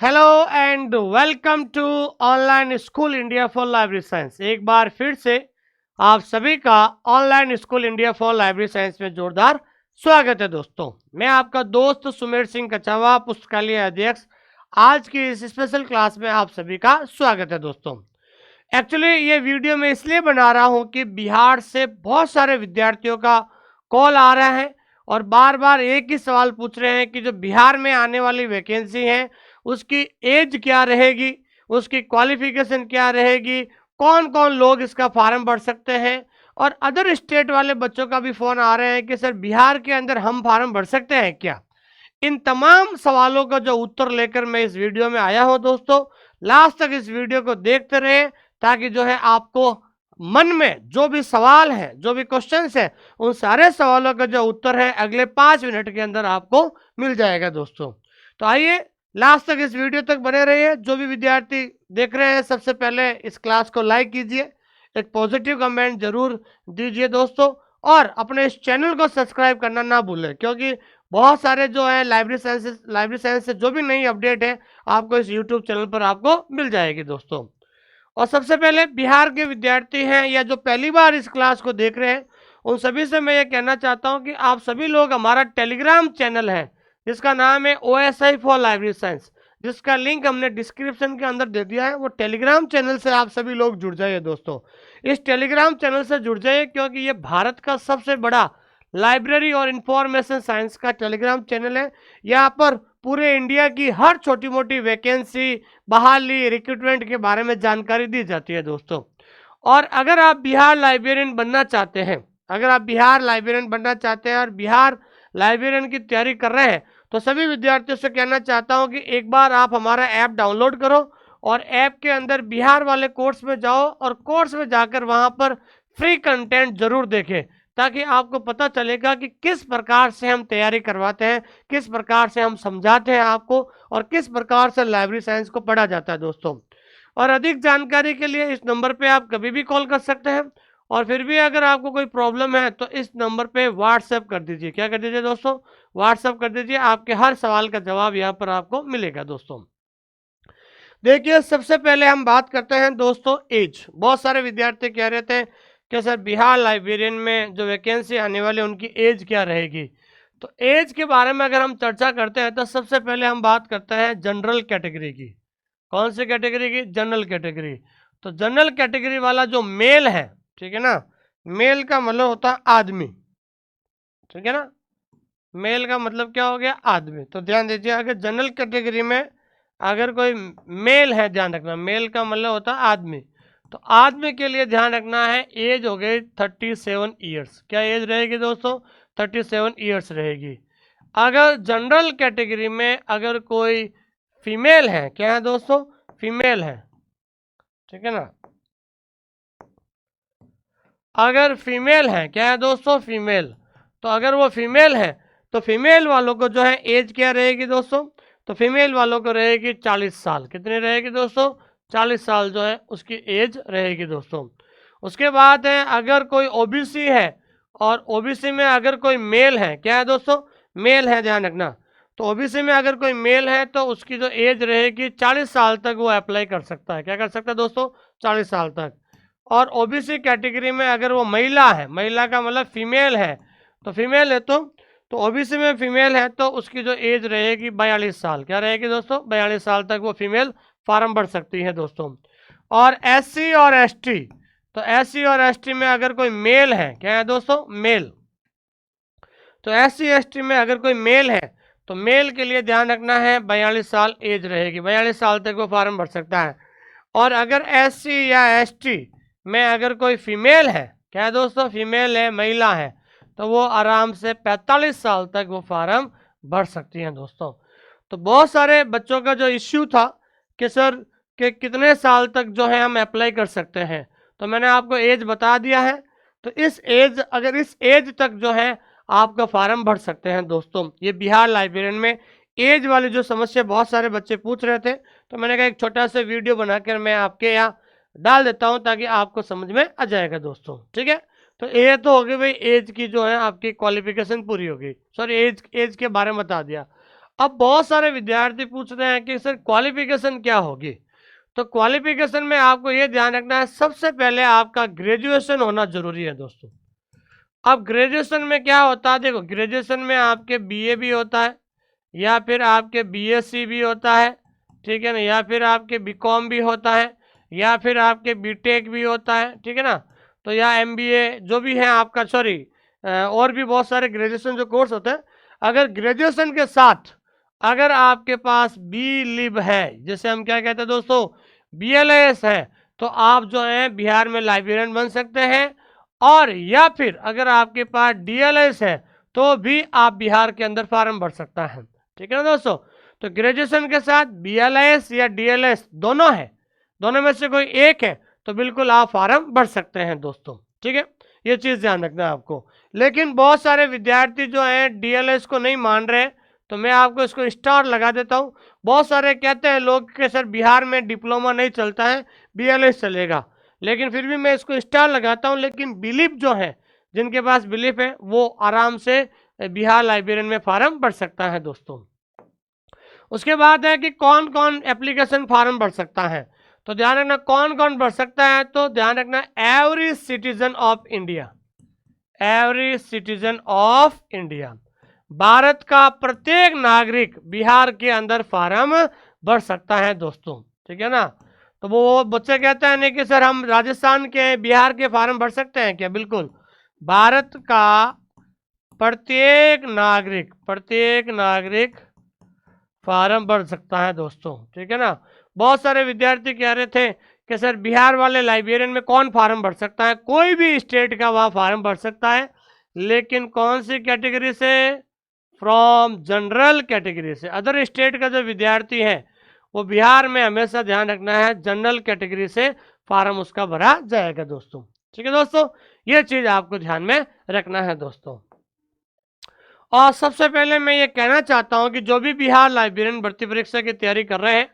Hello and welcome to online school India for library science. एक बार फिर से आप सभी का online school India for library science में जोरदार स्वागत है दोस्तों। मैं आपका दोस्त सुमेर सिंह कछावा, पुस्तकालय अध्यक्ष। आज की इस स्पेशल क्लास में आप सभी का स्वागत है दोस्तों। एक्चुअली ये वीडियो मैं इसलिए बना रहा हूँ कि बिहार से बहुत सारे विद्यार्थियों का कॉल आ रहा है और बार बार एक ही सवाल पूछ रहे हैं कि जो बिहार में आने वाली वैकेंसी है उसकी एज क्या रहेगी, उसकी क्वालिफिकेशन क्या रहेगी, कौन कौन लोग इसका फॉर्म भर सकते हैं। और अदर स्टेट वाले बच्चों का भी फ़ोन आ रहे हैं कि सर बिहार के अंदर हम फॉर्म भर सकते हैं क्या। इन तमाम सवालों का जो उत्तर लेकर मैं इस वीडियो में आया हूं दोस्तों। लास्ट तक इस वीडियो को देखते रहे ताकि जो है आपको मन में जो भी सवाल है, जो भी क्वेश्चंस है, उन सारे सवालों का जो उत्तर है अगले 5 मिनट के अंदर आपको मिल जाएगा दोस्तों। तो आइए लास्ट तक इस वीडियो तक बने रहिए। जो भी विद्यार्थी देख रहे हैं सबसे पहले इस क्लास को लाइक कीजिए, एक पॉजिटिव कमेंट जरूर दीजिए दोस्तों, और अपने इस चैनल को सब्सक्राइब करना ना भूलें क्योंकि बहुत सारे जो है लाइब्रेरी साइंस से जो भी नई अपडेट है आपको इस यूट्यूब चैनल पर आपको मिल जाएगी दोस्तों। और सबसे पहले बिहार के विद्यार्थी हैं या जो पहली बार इस क्लास को देख रहे हैं उन सभी से मैं ये कहना चाहता हूं कि आप सभी लोग हमारा टेलीग्राम चैनल है जिसका नाम है OSI फॉर लाइब्रेरी साइंस, जिसका लिंक हमने डिस्क्रिप्शन के अंदर दे दिया है। वो टेलीग्राम चैनल से आप सभी लोग जुड़ जाइए दोस्तों। इस टेलीग्राम चैनल से जुड़ जाइए क्योंकि ये भारत का सबसे बड़ा लाइब्रेरी और इंफॉर्मेशन साइंस का टेलीग्राम चैनल है। यहाँ पर पूरे इंडिया की हर छोटी मोटी वैकेंसी, बहाली, रिक्रूटमेंट के बारे में जानकारी दी जाती है दोस्तों। और अगर आप बिहार लाइब्रेरियन बनना चाहते हैं, अगर आप बिहार लाइब्रेरियन बनना चाहते हैं और बिहार लाइब्रेरियन की तैयारी कर रहे हैं तो सभी विद्यार्थियों से कहना चाहता हूं कि एक बार आप हमारा ऐप डाउनलोड करो और ऐप के अंदर बिहार वाले कोर्स में जाओ और कोर्स में जाकर वहां पर फ्री कंटेंट जरूर देखें ताकि आपको पता चलेगा कि किस प्रकार से हम तैयारी करवाते हैं, किस प्रकार से हम समझाते हैं आपको और किस प्रकार से लाइब्रेरी साइंस को पढ़ा जाता है दोस्तों। और अधिक जानकारी के लिए इस नंबर पे आप कभी भी कॉल कर सकते हैं। और फिर भी अगर आपको कोई प्रॉब्लम है तो इस नंबर पे व्हाट्सएप कर दीजिए। क्या कर दीजिए दोस्तों? व्हाट्सएप कर दीजिए, आपके हर सवाल का जवाब यहाँ पर आपको मिलेगा दोस्तों। देखिए सबसे पहले हम बात करते हैं दोस्तों एज। बहुत सारे विद्यार्थी कह रहे थे कि सर बिहार लाइब्रेरियन में जो वैकेंसी आने वाली है उनकी एज क्या रहेगी। तो एज के बारे में अगर हम चर्चा करते हैं तो सबसे पहले हम बात करते हैं जनरल कैटेगरी की। कौन सी कैटेगरी की? General category. तो जनरल कैटेगरी वाला जो मेल है, ठीक है ना, मेल का मतलब होता है आदमी, ठीक है ना। मेल का मतलब क्या हो गया? आदमी। तो ध्यान दीजिए, अगर जनरल कैटेगरी में अगर कोई मेल है, ध्यान रखना, मेल का मतलब होता है आदमी। तो आदमी के लिए ध्यान रखना है एज हो गई 37 ईयर्स। क्या एज रहेगी दोस्तों? 37 ईयर्स रहेगी। अगर जनरल कैटेगरी में अगर कोई फीमेल है, क्या है दोस्तों? फीमेल है, ठीक है ना। अगर फीमेल है, क्या है दोस्तों? फीमेल। तो अगर वो फीमेल है तो फीमेल वालों को जो है एज क्या रहेगी दोस्तों? तो फीमेल वालों को रहेगी 40 साल। कितनी रहेगी दोस्तों? 40 साल जो है उसकी एज रहेगी दोस्तों। उसके बाद है अगर कोई ओबीसी है और ओबीसी में अगर कोई मेल है, क्या है दोस्तों? मेल है, ध्यान रखना। तो ओबीसी में अगर कोई मेल है तो उसकी जो एज रहेगी 40 साल तक वो अप्लाई कर सकता है। क्या कर सकता है दोस्तों? 40 साल तक। और ओबीसी कैटेगरी में अगर वो महिला है, महिला का मतलब फीमेल है, तो फीमेल है तो ओबीसी में फीमेल है तो उसकी जो एज रहेगी 42 साल। क्या रहेगी दोस्तों? 42 साल तक वो फीमेल फॉर्म भर सकती है दोस्तों। और एससी और एसटी, तो एससी और एसटी में अगर कोई मेल है, क्या है दोस्तों? मेल। तो एससी एसटी में अगर कोई मेल है तो मेल के लिए ध्यान रखना है 42 साल एज रहेगी, 42 साल तक वो फॉर्म भर सकता है। और अगर एससी या एसटी में अगर कोई फीमेल है, क्या है दोस्तों? फीमेल है, महिला है, तो वो आराम से 45 साल तक वो फॉर्म भर सकती हैं दोस्तों। तो बहुत सारे बच्चों का जो इश्यू था कि सर कि कितने साल तक जो है हम अप्लाई कर सकते हैं, तो मैंने आपको एज बता दिया है। तो इस एज तक जो है आपका फॉर्म भर सकते हैं दोस्तों। ये बिहार लाइब्रेरियन में एज वाली जो समस्या बहुत सारे बच्चे पूछ रहे थे तो मैंने कहा एक छोटा सा वीडियो बनाकर मैं आपके यहाँ डाल देता हूँ ताकि आपको समझ में आ जाएगा दोस्तों, ठीक है। तो ये तो हो गई भाई एज की जो है आपकी क्वालिफिकेशन पूरी हो गई, सॉरी एज के बारे में बता दिया। अब बहुत सारे विद्यार्थी पूछ रहे हैं कि सर क्वालिफिकेशन क्या होगी। तो क्वालिफिकेशन में आपको ये ध्यान रखना है, सबसे पहले आपका ग्रेजुएशन होना जरूरी है दोस्तों। अब ग्रेजुएशन में क्या होता है, देखो ग्रेजुएशन में आपके बीए भी होता है, या फिर आपके बीएससी भी होता है, ठीक है ना, या फिर आपके बीकॉम भी होता है, या फिर आपके बीटेक भी होता है, ठीक है ना। तो या एमबीए जो भी है आपका, सॉरी और भी बहुत सारे ग्रेजुएशन जो कोर्स होते हैं। अगर ग्रेजुएशन के साथ अगर आपके पास बी लिब है, जैसे हम क्या कहते हैं दोस्तों, बीएलएस है, तो आप जो है बिहार में लाइब्रेरियन बन सकते हैं। और या फिर अगर आपके पास डीएलएस है तो भी आप बिहार के अंदर फार्म भर सकता है, ठीक है ना दोस्तों। तो ग्रेजुएशन के साथ बीएलएस या डीएलएस दोनों है, दोनों में से कोई एक है तो बिल्कुल आप फार्म भर सकते हैं दोस्तों, ठीक है। ये चीज़ ध्यान रखना है आपको। लेकिन बहुत सारे विद्यार्थी जो हैं डीएलएस को नहीं मान रहे, तो मैं आपको इसको स्टार लगा देता हूँ। बहुत सारे कहते हैं लोग कि सर बिहार में डिप्लोमा नहीं चलता है, बीएलएस चलेगा, लेकिन फिर भी मैं इसको स्टार लगाता हूँ। लेकिन बिलीफ जो है, जिनके पास बिलीफ है, वो आराम से बिहार लाइब्रेरियन में फार्म भर सकता है दोस्तों। उसके बाद है कि कौन कौन एप्लीकेशन फार्म भर सकता है। तो ध्यान रखना कौन कौन भर सकता है, तो ध्यान रखना every citizen of India, every citizen of India, Bharat का प्रत्येक नागरिक बिहार के अंदर फार्म भर सकता है दोस्तों, ठीक है ना। तो वो बच्चे कहते हैं नहीं कि सर हम राजस्थान के हैं, बिहार के फार्म भर सकते हैं क्या? बिल्कुल, भारत का प्रत्येक नागरिक फार्म भर सकता है दोस्तों, ठीक है ना। बहुत सारे विद्यार्थी कह रहे थे कि सर बिहार वाले लाइब्रेरियन में कौन फार्म भर सकता है? कोई भी स्टेट का वहाँ फार्म भर सकता है, लेकिन कौन सी कैटेगरी से? फ्रॉम जनरल कैटेगरी से। अदर स्टेट का जो विद्यार्थी है वो बिहार में हमेशा ध्यान रखना है जनरल कैटेगरी से फार्म उसका भरा जाएगा दोस्तों, ठीक है दोस्तों। ये चीज आपको ध्यान में रखना है दोस्तों। और सबसे पहले मैं ये कहना चाहता हूं कि जो भी बिहार लाइब्रेरियन भर्ती परीक्षा की तैयारी कर रहे हैं,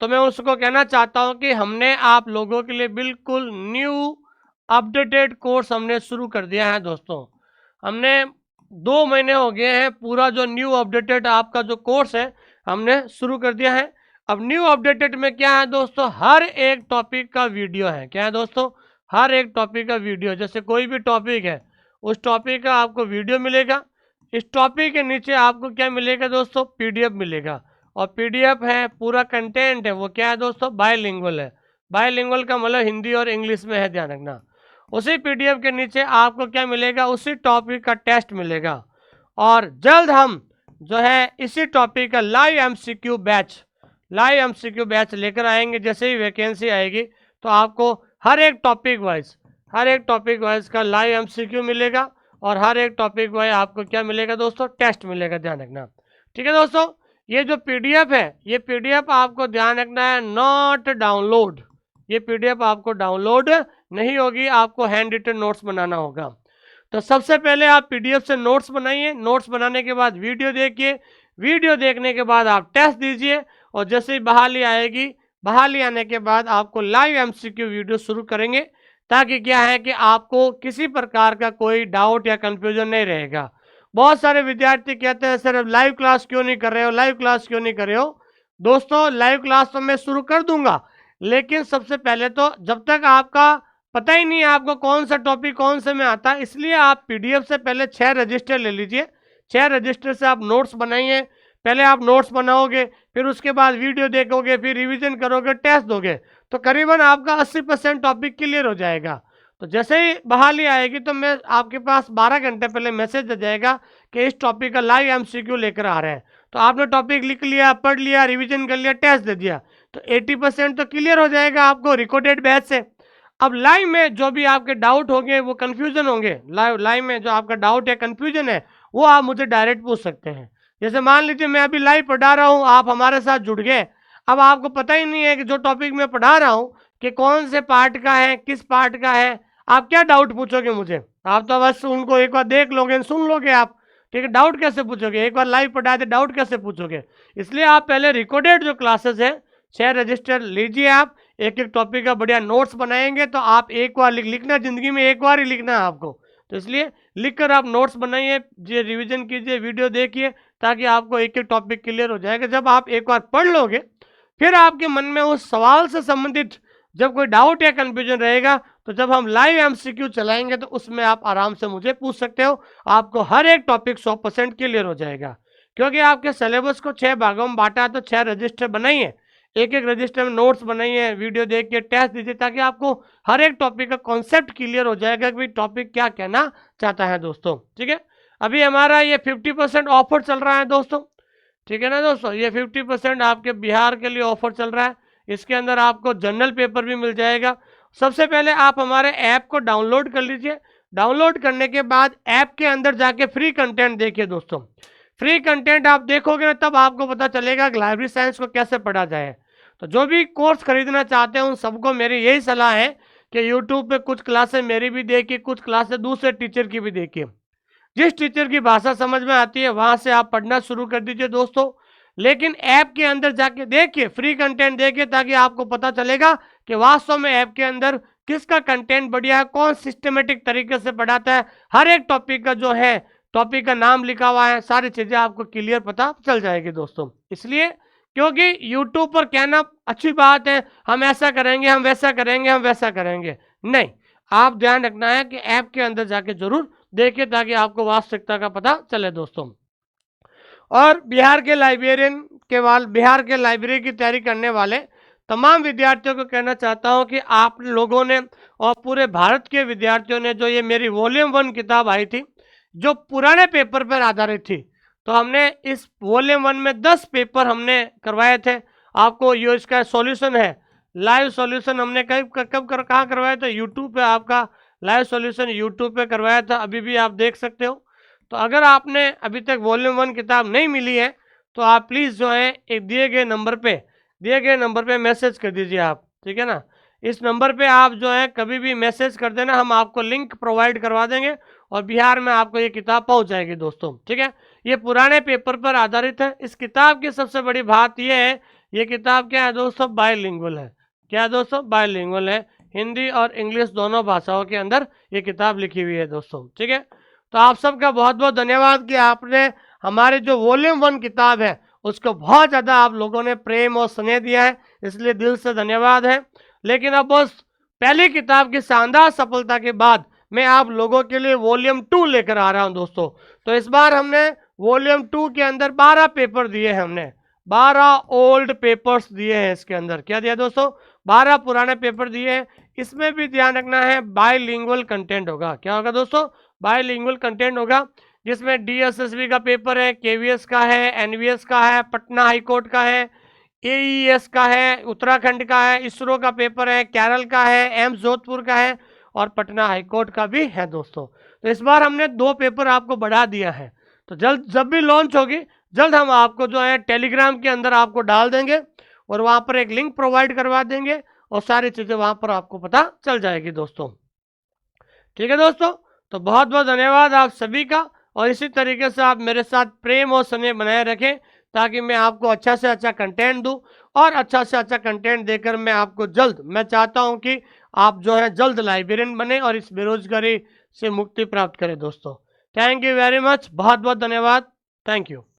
तो मैं उसको कहना चाहता हूं कि हमने आप लोगों के लिए बिल्कुल न्यू अपडेटेड कोर्स हमने शुरू कर दिया है दोस्तों। हमने 2 महीने हो गए हैं, पूरा जो न्यू अपडेटेड आपका जो कोर्स है हमने शुरू कर दिया है। अब न्यू अपडेटेड में क्या है दोस्तों, हर एक टॉपिक का वीडियो है। क्या है दोस्तों? हर एक टॉपिक का वीडियो। जैसे कोई भी टॉपिक है, उस टॉपिक का आपको वीडियो मिलेगा। इस टॉपिक के नीचे आपको क्या मिलेगा दोस्तों? पीडीएफ मिलेगा। और पीडीएफ है, पूरा कंटेंट है, वो क्या है दोस्तों? बायलिंगुअल है। बायलिंगुअल का मतलब हिंदी और इंग्लिश में है, ध्यान रखना। उसी पीडीएफ के नीचे आपको क्या मिलेगा? उसी टॉपिक का टेस्ट मिलेगा। और जल्द हम जो है इसी टॉपिक का लाइव एमसीक्यू बैच लेकर आएंगे। जैसे ही वैकेंसी आएगी तो आपको हर एक टॉपिक वाइज का लाइव एमसीक्यू मिलेगा, और हर एक टॉपिक वाइज आपको क्या मिलेगा दोस्तों? टेस्ट मिलेगा, ध्यान रखना, ठीक है दोस्तों। ये जो पीडीएफ है, ये पीडीएफ आपको ध्यान रखना है नॉट डाउनलोड। ये पीडीएफ आपको डाउनलोड नहीं होगी, आपको हैंड रिटन नोट्स बनाना होगा। तो सबसे पहले आप पीडीएफ से नोट्स बनाइए। नोट्स बनाने के बाद वीडियो देखिए, वीडियो देखने के बाद आप टेस्ट दीजिए, और जैसे ही बहाली आएगी, बहाली आने के बाद आपको लाइव एमसीक्यू वीडियो शुरू करेंगे, ताकि क्या है कि आपको किसी प्रकार का कोई डाउट या कंफ्यूजन नहीं रहेगा। बहुत सारे विद्यार्थी कहते हैं सर लाइव क्लास क्यों नहीं कर रहे हो, लाइव क्लास क्यों नहीं कर रहे हो? दोस्तों लाइव क्लास तो मैं शुरू कर दूंगा, लेकिन सबसे पहले तो जब तक आपका पता ही नहीं है आपको कौन सा टॉपिक कौन से में आता है, इसलिए आप पीडीएफ से पहले 6 रजिस्टर ले लीजिए। 6 रजिस्टर से आप नोट्स बनाइए। पहले आप नोट्स बनाओगे, फिर उसके बाद वीडियो देखोगे, फिर रिवीजन करोगे, टेस्ट दोगे, तो करीबन आपका 80% टॉपिक क्लियर हो जाएगा। तो जैसे ही बहाली आएगी तो मैं आपके पास 12 घंटे पहले मैसेज आ जाएगा कि इस टॉपिक का लाइव एमसीक्यू लेकर आ रहे हैं। तो आपने टॉपिक लिख लिया, पढ़ लिया, रिवीजन कर लिया, टेस्ट दे दिया, तो 80% तो क्लियर हो जाएगा आपको रिकॉर्डेड बैच से। अब लाइव में जो भी आपके डाउट होंगे, वो कन्फ्यूजन होंगे, लाइव में जो आपका डाउट है, कन्फ्यूजन है, वो आप मुझे डायरेक्ट पूछ सकते हैं। जैसे मान लीजिए मैं अभी लाइव पढ़ा रहा हूँ, आप हमारे साथ जुड़ गए, अब आपको पता ही नहीं है कि जो टॉपिक मैं पढ़ा रहा हूँ कि कौन से पार्ट का है, किस पार्ट का है, आप क्या डाउट पूछोगे मुझे? आप तो बस उनको एक बार देख लोगे, सुन लोगे आप, ठीक है। डाउट कैसे पूछोगे? एक बार लाइव पढ़ाए थे, डाउट कैसे पूछोगे? इसलिए आप पहले रिकॉर्डेड जो क्लासेस है 6 रजिस्टर लीजिए। आप एक एक टॉपिक का बढ़िया नोट्स बनाएंगे, तो आप एक बार लिखना, जिंदगी में एक बार ही लिखना है आपको, तो इसलिए लिखकर आप नोट्स बनाइए, ये रिवीजन कीजिए, वीडियो देखिए, ताकि आपको एक एक टॉपिक क्लियर हो जाएगा। जब आप एक बार पढ़ लोगे, फिर आपके मन में उस सवाल से संबंधित जब कोई डाउट या कंफ्यूजन रहेगा, तो जब हम लाइव एमसीक्यू चलाएंगे तो उसमें आप आराम से मुझे पूछ सकते हो। आपको हर एक टॉपिक 100% क्लियर हो जाएगा, क्योंकि आपके सिलेबस को 6 भागों में बांटा है, तो 6 रजिस्टर बनाइए, एक एक रजिस्टर में नोट्स बनाइए, वीडियो देख के टेस्ट दीजिए, ताकि आपको हर एक टॉपिक का कॉन्सेप्ट क्लियर हो जाएगा कि भाई टॉपिक क्या कहना चाहता है दोस्तों। ठीक है, अभी हमारा ये 50% ऑफर चल रहा है दोस्तों। ठीक है ना दोस्तों, ये 50% आपके बिहार के लिए ऑफर चल रहा है। इसके अंदर आपको जनरल पेपर भी मिल जाएगा। सबसे पहले आप हमारे ऐप को डाउनलोड कर लीजिए। डाउनलोड करने के बाद ऐप के अंदर जाके फ्री कंटेंट देखिए दोस्तों। फ्री कंटेंट आप देखोगे ना, तब आपको पता चलेगा कि लाइब्रेरी साइंस को कैसे पढ़ा जाए। तो जो भी कोर्स खरीदना चाहते हैं उन सबको मेरी यही सलाह है कि यूट्यूब पे कुछ क्लासेस मेरी भी देखिए, कुछ क्लासेस दूसरे टीचर की भी देखिए। जिस टीचर की भाषा समझ में आती है वहां से आप पढ़ना शुरू कर दीजिए दोस्तों। लेकिन ऐप के अंदर जाके देखिए, फ्री कंटेंट देखिए, ताकि आपको पता चलेगा कि वास्तव में ऐप के अंदर किसका कंटेंट बढ़िया है, कौन सिस्टमेटिक तरीके से पढ़ाता है, हर एक टॉपिक का जो है टॉपिक का नाम लिखा हुआ है, सारी चीजें आपको क्लियर पता चल जाएगी दोस्तों। इसलिए क्योंकि यूट्यूब पर कहना अच्छी बात है, हम ऐसा करेंगे, हम वैसा करेंगे, हम वैसा करेंगे, नहीं, आप ध्यान रखना है कि ऐप के अंदर जाके जरूर देखिए, ताकि आपको वास्तविकता का पता चले दोस्तों। और बिहार के बिहार के लाइब्रेरी की तैयारी करने वाले तमाम विद्यार्थियों को कहना चाहता हूं कि आप लोगों ने और पूरे भारत के विद्यार्थियों ने जो ये मेरी वॉल्यूम 1 किताब आई थी, जो पुराने पेपर पर आधारित थी, तो हमने इस वॉल्यूम 1 में 10 पेपर हमने करवाए थे। आपको ये इसका सॉल्यूशन है, लाइव सॉल्यूशन हमने कहाँ करवाया था, यूट्यूब पे। आपका लाइव सॉल्यूशन यूट्यूब पे करवाया था, अभी भी आप देख सकते हो। तो अगर आपने अभी तक वॉल्यूम 1 किताब नहीं मिली है, तो आप प्लीज़ जो है एक दिए गए नंबर पे मैसेज कर दीजिए आप। ठीक है ना, इस नंबर पे आप जो है कभी भी मैसेज कर देना, हम आपको लिंक प्रोवाइड करवा देंगे और बिहार में आपको ये किताब पहुंच जाएगी दोस्तों। ठीक है, ये पुराने पेपर पर आधारित है। इस किताब की सबसे बड़ी बात यह है, ये किताब क्या है दोस्तों, बायलिंगुअल है। क्या है दोस्तों, बायलिंगुअल है, हिंदी और इंग्लिश दोनों भाषाओं के अंदर ये किताब लिखी हुई है दोस्तों। ठीक है, तो आप सबका बहुत बहुत धन्यवाद कि आपने हमारे जो वॉल्यूम 1 किताब है उसको बहुत ज़्यादा आप लोगों ने प्रेम और स्नेह दिया है, इसलिए दिल से धन्यवाद है। लेकिन अब बस पहली किताब की शानदार सफलता के बाद मैं आप लोगों के लिए वॉल्यूम 2 लेकर आ रहा हूं दोस्तों। तो इस बार हमने वॉल्यूम 2 के अंदर 12 पेपर दिए हैं, हमने 12 ओल्ड पेपर्स दिए हैं। इसके अंदर क्या दिया दोस्तों, 12 पुराने पेपर दिए हैं। इसमें भी ध्यान रखना है, बायलिंगुअल कंटेंट होगा। क्या होगा दोस्तों, बायलिंगुअल कंटेंट होगा, जिसमें डीएसएसबी का पेपर है, केवीएस का है, एनवीएस का है, पटना हाईकोर्ट का है, एईएस का है, उत्तराखंड का है, इसरो का पेपर है, केरल का है, एम्स जोधपुर का है और पटना हाईकोर्ट का भी है दोस्तों। तो इस बार हमने 2 पेपर आपको बढ़ा दिया है। तो जल्द जब भी लॉन्च होगी, जल्द हम आपको जो है टेलीग्राम के अंदर आपको डाल देंगे और वहाँ पर एक लिंक प्रोवाइड करवा देंगे और सारी चीज़ें वहाँ पर आपको पता चल जाएगी दोस्तों। ठीक है दोस्तों, तो बहुत बहुत धन्यवाद आप सभी का, और इसी तरीके से आप मेरे साथ प्रेम और स्नेह बनाए रखें, ताकि मैं आपको अच्छा से अच्छा कंटेंट दूं और अच्छा से अच्छा कंटेंट देकर मैं चाहता हूं कि आप जो है जल्द लाइब्रेरियन बने और इस बेरोजगारी से मुक्ति प्राप्त करें दोस्तों। थैंक यू वेरी मच, बहुत बहुत धन्यवाद, थैंक यू।